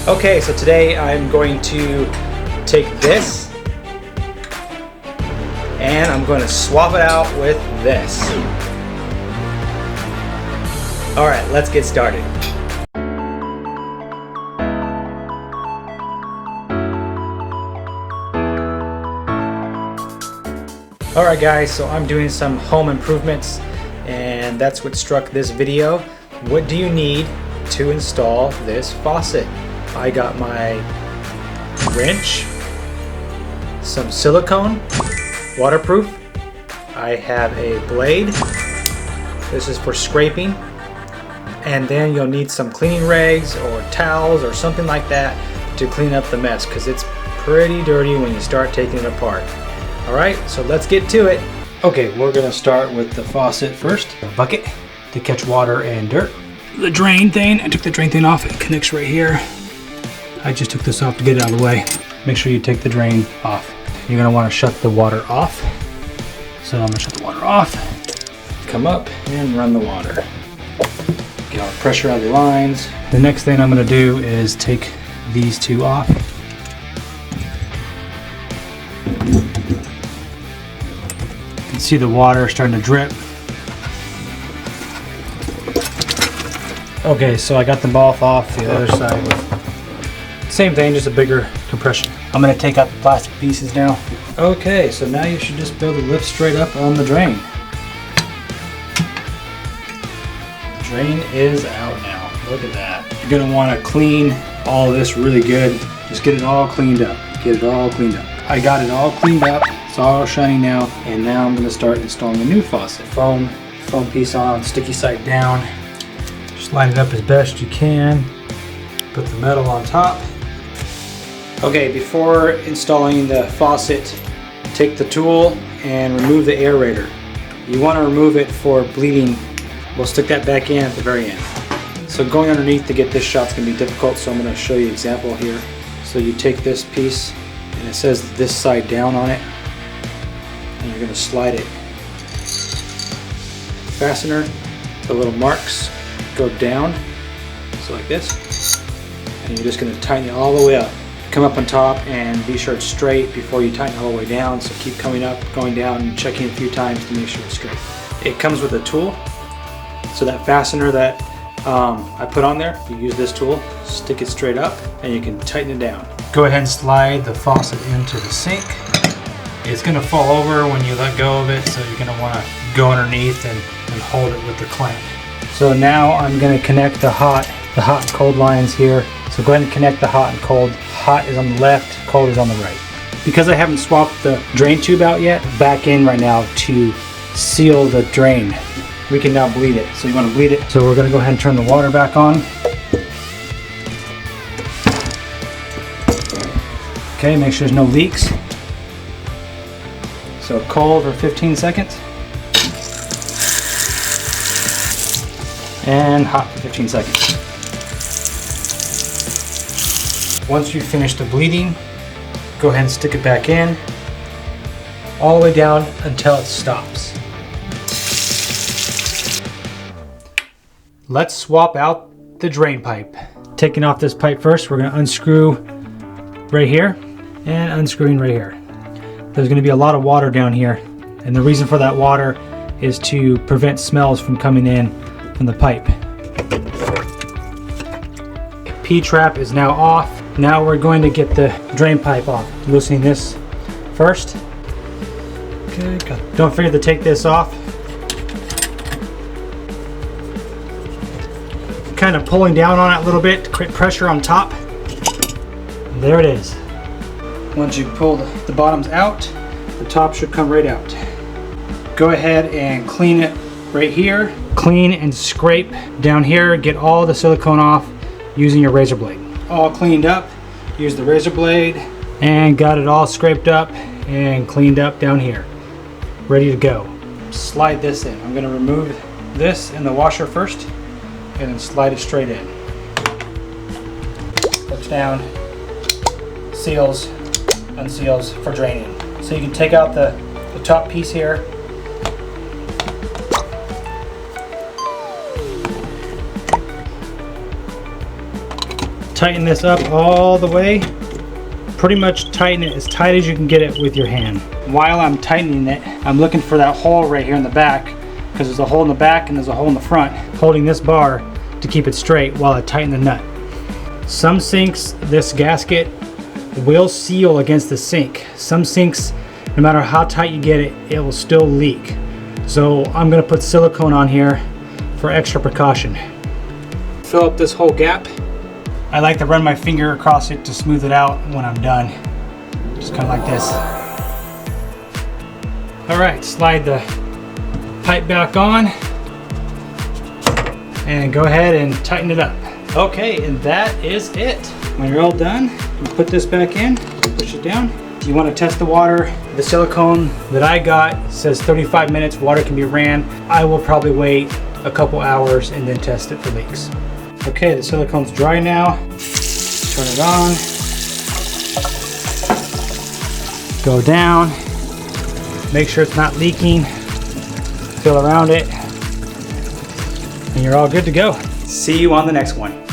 Okay, so today I'm going to take this and I'm going to swap it out with this. Alright, let's get started. Alright guys, so I'm doing some home improvements and that's what struck this video. What do you need to install this faucet? I got my wrench, some silicone, waterproof. I have a blade. This is for scraping. And then you'll need some cleaning rags or towels or something like that to clean up the mess because it's pretty dirty when you start taking it apart. Alright, so let's get to it. Okay, we're going to start with the faucet first. A bucket to catch water and dirt. The drain thing, I took the drain thing off. It connects right here. I just took this off to get it out of the way. Make sure you take the drain off. You're going to want to shut the water off. So I'm going to shut the water off. Come up and run the water. Get all the pressure out of the lines. The next thing I'm going to do is take these two off. You can see the water starting to drip. Okay, so I got them both off the other side. Same thing, just a bigger compression. I'm going to take out the plastic pieces now. Okay, so now you should just be able to lift straight up on the drain. The drain is out now. Look at that. You're going to want to clean all this really good. Just get it all cleaned up. Get it all cleaned up. I got it all cleaned up. It's all shiny now. And now I'm going to start installing the new faucet. Foam piece on, sticky side down. Just line it up as best you can. Put the metal on top. Okay, before installing the faucet, take the tool and remove the aerator. You want to remove it for bleeding. We'll stick that back in at the very end. So going underneath to get this shot is going to be difficult, so I'm going to show you an example here. So you take this piece, and it says this side down on it, and you're going to slide it. Fastener, the little marks go down, so like this, and you're just going to tighten it all the way up. Come up on top and be sure it's straight before you tighten all the way down, so keep coming up, going down, and checking a few times to make sure it's straight. It comes with a tool, so that fastener that I put on there, you use this tool, stick it straight up, and you can tighten it down. Go ahead and slide the faucet into the sink. It's going to fall over when you let go of it, so you're going to want to go underneath and hold it with the clamp. So now I'm going to connect the hot and cold lines here. So go ahead and connect the hot and cold. Hot is on the left, cold is on the right. Because I haven't swapped the drain tube out yet, back in right now to seal the drain. We can now bleed it. So you want to bleed it. So we're going to go ahead and turn the water back on. Okay, make sure there's no leaks. So cold for 15 seconds. And hot for 15 seconds. Once you finish the bleeding, go ahead and stick it back in all the way down until it stops. Let's swap out the drain pipe. Taking off this pipe first, we're going to unscrew right here and unscrewing right here. There's going to be a lot of water down here, and the reason for that water is to prevent smells from coming in from the pipe. P-trap is now off. Now we're going to get the drain pipe off. Loosening this first. Okay, don't forget to take this off. Kind of pulling down on it a little bit to create pressure on top. There it is. Once you pull the bottoms out, the top should come right out. Go ahead and clean it right here. Clean and scrape down here. Get all the silicone off using your razor blade. All cleaned up. Use the razor blade and got it all scraped up and cleaned up down here. Ready to go. Slide this in. I'm going to remove this in the washer first and then slide it straight in. Push down, seals, unseals for draining. So you can take out the top piece here. tighten this up all the way. Pretty much tighten it as tight as you can get it with your hand. While I'm tightening it, I'm looking for that hole right here in the back, because there's a hole in the back and there's a hole in the front, holding this bar to keep it straight while I tighten the nut. Some sinks, this gasket will seal against the sink. Some sinks, no matter how tight you get it, it will still leak. So I'm gonna put silicone on here for extra precaution. Fill up this whole gap. I like to run my finger across it to smooth it out when I'm done. Just kind of like this. All right, slide the pipe back on and go ahead and tighten it up. Okay, and that is it. When you're all done, you put this back in, push it down. You want to test the water. The silicone that I got says 35 minutes water can be ran. I will probably wait a couple hours and then test it for leaks. Okay, the silicone's dry now. Turn it on. Go down. Make sure it's not leaking. Fill around it. And you're all good to go. See you on the next one.